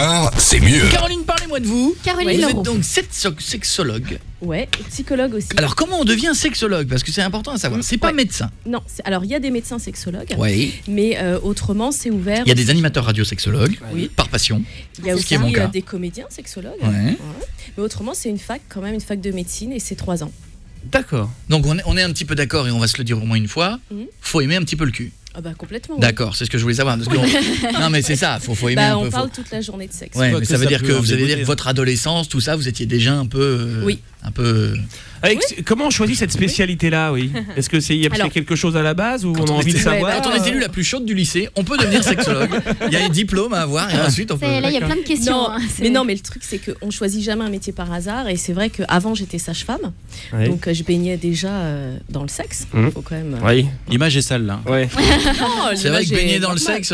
soir, c'est mieux. Caroline, parlez-moi de vous. Caroline Vous Leroux. êtes donc sexologue. Ouais, et psychologue aussi. Alors comment on devient sexologue? Parce que c'est important à savoir. C'est pas Ouais. médecin. Non, alors il y a des médecins sexologues, Oui. mais autrement c'est ouvert. Il y a des animateurs radiosexologues. Oui. Par passion. Il y a ce aussi qui est mon cas. des comédiens sexologues. Ouais. Mais autrement c'est une fac, quand même une fac de médecine et c'est 3 ans. D'accord. Donc on est un petit peu d'accord et on va se le dire au moins une fois. Faut aimer un petit peu le cul. Ah bah complètement. D'accord, c'est ce que je voulais savoir. Parce que non mais c'est ça, faut aimer un On peu. parle toute la journée de sexe. Ouais, Quoi mais que ça veut ça dire peut que en vous allez dire dégoûter. que votre adolescence, tout ça, vous étiez déjà un peu. Oui. Un peu. Comment on choisit cette spécialité-là, oui? Est-ce que c'est y a Alors- quelque chose à la base ou Quand on a envie de était- savoir? Quand on est élu la plus chaude du lycée, on peut devenir sexologue. Il y a un diplôme à avoir et ensuite on peut. Là, il y a plein de questions. Non, hein, c'est- mais non, mais le truc c'est qu'on choisit jamais un métier par hasard et c'est vrai qu'avant j'étais sage-femme, Ouais. donc je baignais déjà dans le sexe. Faut quand même. Oui. L'image est sale là. Ouais. C'est vrai que baigner dans le sexe.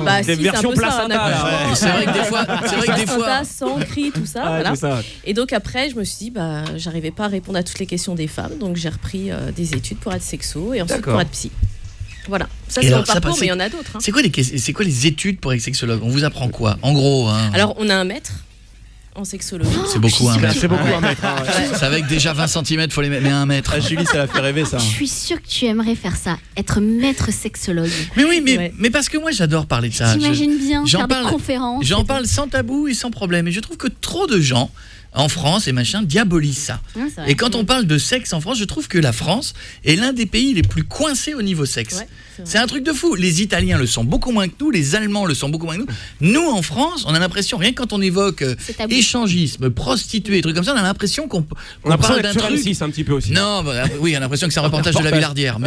Bah, si, Des c'est versions un peu ça, placenta, un là, accouchement. ouais. C'est vrai que des fois, Placenta, sang, cri, tout ça. Ah, voilà. c'est ça. Et donc après, je me suis dit, bah, j'arrivais pas à répondre à toutes les questions des femmes, donc j'ai repris des études pour être sexo et ensuite D'accord. pour être psy. Voilà, ça Et c'est mon alors, ça parcours, passe- mais il y en a d'autres. hein. C'est quoi les études pour être sexologue? On vous apprend quoi? En gros, hein. Alors on a un maître en sexologie. C'est beaucoup un mètre. C'est beaucoup à mettre. hein, ouais. C'est avec déjà 20 cm, faut les mettre mais à un mètre. Ah, Julie, ça l'a fait rêver ça. Je suis sûre que tu aimerais faire ça, être maître sexologue. Mais oui, Ouais. mais parce que moi j'adore parler de ça. J'imagine bien j'en faire des parle- conférences. J'en parle sans tabou et sans problème. Et je trouve que trop de gens en France et machin diabolisent ça. Ouais, c'est vrai. Et quand on parle de sexe en France, je trouve que la France est l'un des pays les plus coincés au niveau sexe. Ouais, c'est vrai. C'est un truc de fou. Les Italiens le sont beaucoup moins que nous, les Allemands le sont beaucoup moins que nous. Nous, en France, on a l'impression, rien que quand on évoque C'est tabou. échangisme, prostituée, trucs comme ça, on a l'impression qu'on On a parle parlé d'un sur truc. M6 un petit peu aussi. Non, bah, oui, on a l'impression que c'est un reportage de la Villardière.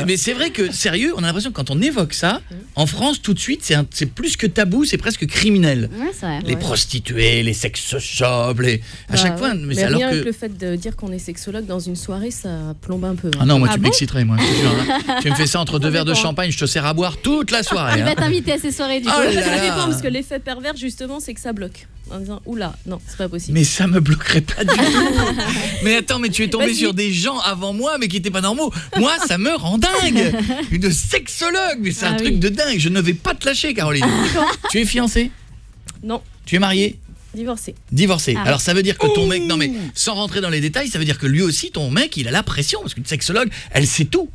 Mais c'est vrai que, sérieux, on a l'impression que quand on évoque ça, en France, tout de suite, c'est plus que tabou, c'est presque criminel. Ouais, c'est vrai. Les prostituées, les sex shops, à Bah, chaque fois, ouais. mais c'est alors rien que... que le fait de dire qu'on est sexologue dans une soirée, ça plombe un peu. hein. Ah non, moi Ah tu bon m'exciterais, moi. je te jure, hein. Tu me fais ça entre deux verres de dépend. champagne, je te sers à boire toute la soirée. Il hein. va t'inviter à ces soirées du coup. Oh là Ça là. dépend parce que l'effet pervers justement c'est que ça bloque. En disant oula, non, c'est pas possible. Mais ça me bloquerait pas du tout. Mais attends, mais tu es tombé Vas-y. sur des gens avant moi, mais qui étaient pas normaux. Moi, ça me rend dingue. Une sexologue, mais c'est un Ah truc oui. de dingue. Je ne vais pas te lâcher, Caroline. Tu es fiancée? Non, Tu es mariée? divorcé. Divorcée. Ah. Alors ça veut dire que ton mec, non mais sans rentrer dans les détails, ça veut dire que lui aussi, ton mec, il a la pression parce qu'une sexologue, elle sait tout.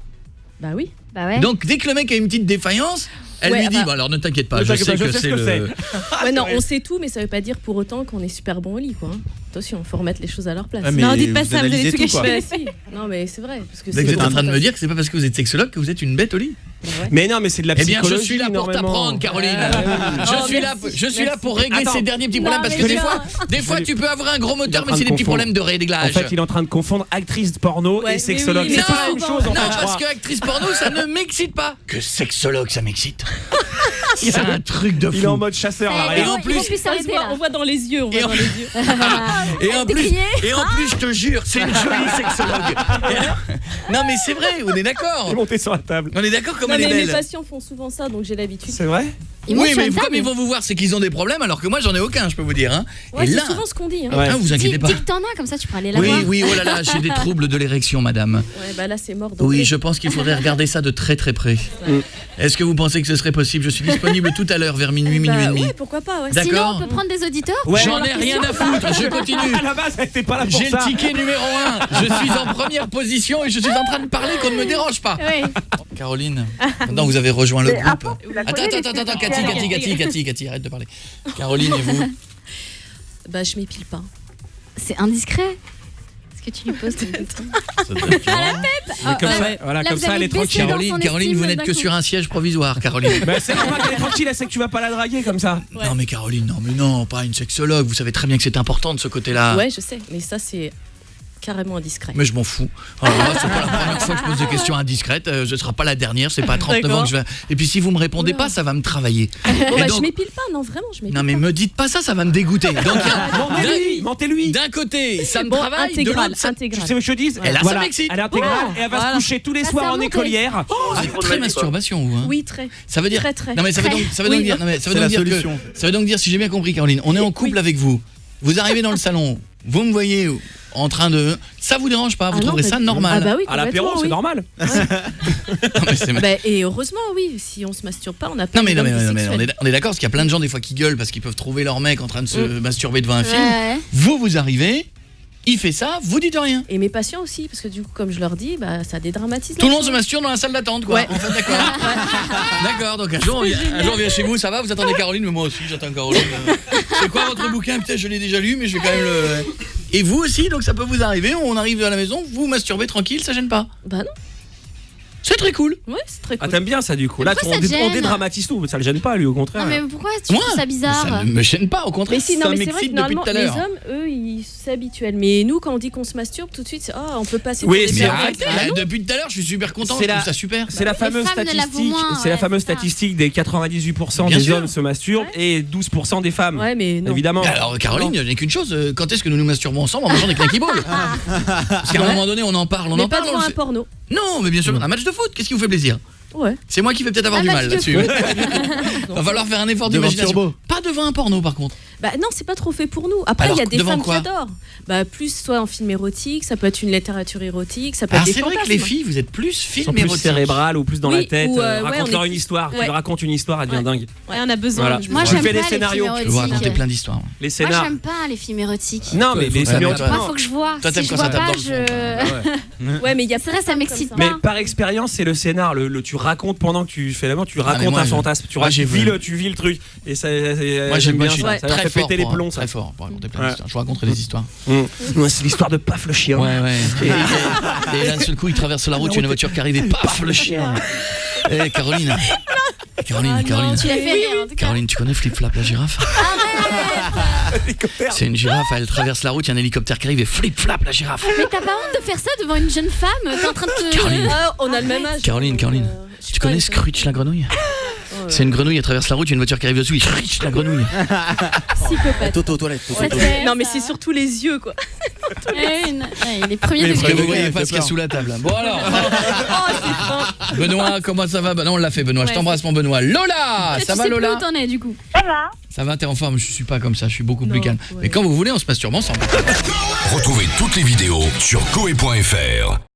Bah oui. Bah ouais. Donc dès que le mec a une petite défaillance, elle Ouais, lui dit enfin- bon alors ne t'inquiète pas, Ne je t'inquiète sais pas, que je sais c'est ce que le Ouais, non, on sait tout, mais ça veut pas dire pour autant qu'on est super bon au lit, quoi. hein. Attention, faut remettre les choses à leur place. Ah, mais Non, dites pas vous ça, vous allez analysez tout tout, quoi. gâcher. Bah, si. Non, mais c'est vrai. Parce que Vous êtes en train de me dire dire que c'est pas parce que vous êtes sexologue que vous êtes une bête au lit. Mais non, mais c'est de la Eh bien, psychologie. je suis là pour énormément. t'apprendre, Caroline. Oh, Je suis là pour régler Attends. ces derniers petits Non, problèmes parce mais que ça- des fois tu peux avoir un gros moteur Il est mais en train c'est de des petits confondre. problèmes de En réglage. fait, il est en train de confondre actrice porno Ouais, et sexologue. mais oui, C'est mais pas la non, même chose en non, fait, je parce crois. que actrice porno ça ne m'excite pas. Que sexologue ça m'excite. C'est un truc de fou. Il est en mode chasseur là, Et Et regarde. en en plus- plus, plus on, s'arrêter là. on voit dans les yeux, on Et voit en- dans les yeux. Et en T'es plus, crié je te jure, c'est une jolie sexologue. Non mais c'est vrai, on est d'accord. Il est monté sur la table. On est d'accord comme Non, elle est mais mes belle. patients font souvent ça, donc j'ai l'habitude. C'est vrai? Ils montent Oui, sur mais une comme table. ils vont vous voir, c'est qu'ils ont des problèmes, alors que moi j'en ai aucun, je peux vous dire. Hein. Ouais, Et c'est là, souvent ce qu'on dit. Hein. Ouais. ah, vous inquiétez pas. Dis que t'en as, comme ça tu pourras aller la Oui, voir. oui, oh là là, j'ai des troubles de l'érection, madame. Ouais, bah là c'est mort. donc Oui, les- je pense qu'il faudrait regarder ça de très très près. Est-ce que vous pensez que ce serait possible? Je suis disponible tout à l'heure vers minuit, Bah, minuit et demi. ouais, pourquoi pas, ouais. D'accord. Sinon, on peut prendre des auditeurs. Ouais. pour J'en leurs ai rien à questions. foutre, je continue. À la base, elle était pas là pour J'ai ça. le ticket numéro 1. Je suis en première position et je suis en train de parler qu'on ne me dérange pas. Oui. Caroline, maintenant vous avez rejoint le groupe. la Attends, connais, attends, Cathy, arrête de parler. Caroline et vous? Bah je m'épile pas. C'est indiscret. Est-ce que tu lui poses des questions? Mais comme ça, ouais. voilà, Là, comme vous ça, elle avez est baissé tranquille. dans- Caroline, estime vous n'êtes d'un que coup. sur un siège provisoire, Caroline. Bah, c'est normal, elle est tranquille, elle sait que tu vas pas la draguer comme ça. Non mais Caroline, non, pas une sexologue. Vous savez très bien que c'est important de ce côté-là. Ouais, je sais, mais ça c'est carrément indiscret. Mais je m'en fous. Alors là, c'est pas la première fois que je pose des questions indiscrètes. Ce sera pas la dernière. C'est pas à 39 ans D'accord. que je vais. Et puis si vous me répondez Oula. pas, ça va me travailler. Bon, Et bah donc- je m'épile pas, non vraiment, je m'épile Non mais pas. me dites pas ça, ça va me dégoûter. Donc Mentez-lui, mentez-lui. d'un côté, ça me Bon, travaille, de intégral, l'autre, ça... Tu intégral. sais où je te dis Et là, ça m'excite. Elle est intégrale et elle va Voilà. se coucher tous les Ça, soirs c'est en remonté. écolière. Ah, très masturbation, vous, hein. Oui, très. Ça veut dire. Très, très. Non mais ça veut donc, ça veut Oui. donc dire. Non mais ça veut C'est donc la dire solution. que. Ça veut donc dire, si j'ai bien compris, Caroline, on est en couple avec vous. Vous arrivez dans le salon. vous me voyez en train de... Ça vous dérange pas? Vous trouverez ça normal? Ah bah oui, À l'apéro, complètement, c'est oui. normal. Non, mais c'est- Bah, et heureusement, oui, si on se masturbe pas, on n'a pas Non mais, de non, mais, vie non, mais sexuelle. on est d'accord parce qu'il y a plein de gens des fois qui gueulent parce qu'ils peuvent trouver leur mec en train de se masturber devant un film. Ouais. Vous arrivez, il fait ça, vous dites rien. Et mes patients aussi, parce que du coup, comme je leur dis, bah, ça dédramatise. Tout le la monde se chose. masturbe dans la salle d'attente quoi. Ouais. En fait d'accord. D'accord, donc un jour on vient chez vous, ça va, vous attendez Caroline, mais moi aussi j'attends Caroline. C'est quoi votre bouquin? Peut-être je l'ai déjà lu mais je vais quand même le... Et vous aussi, donc ça peut vous arriver, on arrive à la maison, vous masturbez tranquille, ça gêne pas? Bah non, C'est très cool. ouais, c'est très Ah, cool. t'aimes bien ça du coup. Là, Pourquoi on, ça te on gêne dédramatise tout, ça le gêne pas lui, au contraire. Non mais pourquoi tu Moi, trouves ça bizarre? ça ne me gêne pas, au contraire, Mais si, non, ça mais c'est vrai m'excite que depuis normalement, tout à les l'heure. hommes, eux, ils s'habituent. Mais nous, quand on dit qu'on se masturbe, tout de suite, c'est on peut passer Oui, pour des c'est Mais pervers. arrêtez, Ah là, non. depuis tout à l'heure, je suis super content, C'est je trouve la- ça super. C'est la fameuse femmes ne l'avouent statistique, moins, c'est la ouais, fameuse c'est ça. statistique des 98% Bien des sûr. hommes se masturbent et 12% des femmes. Ouais, mais non. Évidemment. Alors Caroline, il n'y a qu'une chose, quand est-ce que nous nous masturbons ensemble en mangeant des Knacky Balls? Parce qu'à un moment donné, on en parle, Mais pas devant on le un fait. porno. Non, mais bien sûr, on a un match de foot, qu'est-ce qui vous fait plaisir? Ouais. C'est moi qui vais peut-être avoir Un du match mal de là-dessus. foot. Va falloir faire un effort Devant d'imagination. Turbo. Pas devant un porno par contre. Bah non, c'est pas trop fait pour nous. Après, Alors, il y a des devant femmes quoi? qui adorent. Bah plus soit en film érotique, ça peut être une littérature érotique, ça peut Alors être des c'est vrai que fantasmes. les filles, vous êtes plus Ils sont film plus érotique. cérébrales ou plus dans Oui, la tête. ou, ouais, Raconte-leur on est une plus- histoire. Tu ouais. leur racontes une histoire, elle devient dingue. Ouais, on a besoin. Voilà. de- Moi Tu j'aime fais pas des les scénarios. films Je vais vous raconter érotiques. plein d'histoires. Les Moi scénars. j'aime pas les films érotiques. Non, mais les Faut- films faut- érotiques, Moi non. faut que je vois. Toi, t'aimes Si je quand ça vois tape pas, dans le je... Ouais, mais il y a C'est vrai, plein ça de m'excite femmes comme Mais pas. par expérience, c'est le scénar. Tu racontes pendant que tu fais l'amour, tu mais racontes moi, un je- fantasme. moi, j'ai vu. Tu vis le truc. Et ça, Moi j'aime bien, je suis ça. Ça leur très fait fort péter les pour- plombs, ça. Très fort pour raconter plein Ouais. d'histoires. Je vous raconterai des histoires. Ouais, c'est l'histoire de Paf le chien. Ouais. Et là d'un seul coup, il traverse la route, il y a une voiture qui arrive et paf le chien. Eh Caroline. Caroline. Tu l'as fait rire en tout cas. Caroline, tu connais Flip Flap la girafe? C'est une girafe, elle traverse la route, il y a un hélicoptère qui arrive et Flip Flap la girafe. Mais t'as pas honte de faire ça devant une jeune femme? T'es en train de te... Caroline. Ah, on a le même âge. Caroline, donc, je sais tu pas, connais les- Screech la grenouille? C'est une grenouille, elle traverse la route, il y a une voiture qui arrive dessus, il Screech la grenouille. Psychopathe. Toto aux toilettes. Toto aux Ça toilettes. fait Non, mais ça. c'est surtout les yeux, quoi. Les premiers Mais Parce que degrés. vous voyez elle pas fait ce qu'il y a peur. sous la table. Bon alors, Oh, c'est fort. Benoît, comment ça va? Bah non, on l'a fait Benoît, je Ouais, t'embrasse mon Benoît. Lola, ça Tu va sais plus Lola? où t'en es du coup. Ça va, t'es en forme? Je suis pas comme ça, je suis beaucoup plus Non, calme. ouais. Mais quand vous voulez, on se masturbe ensemble. Retrouvez toutes les vidéos sur koe.fr.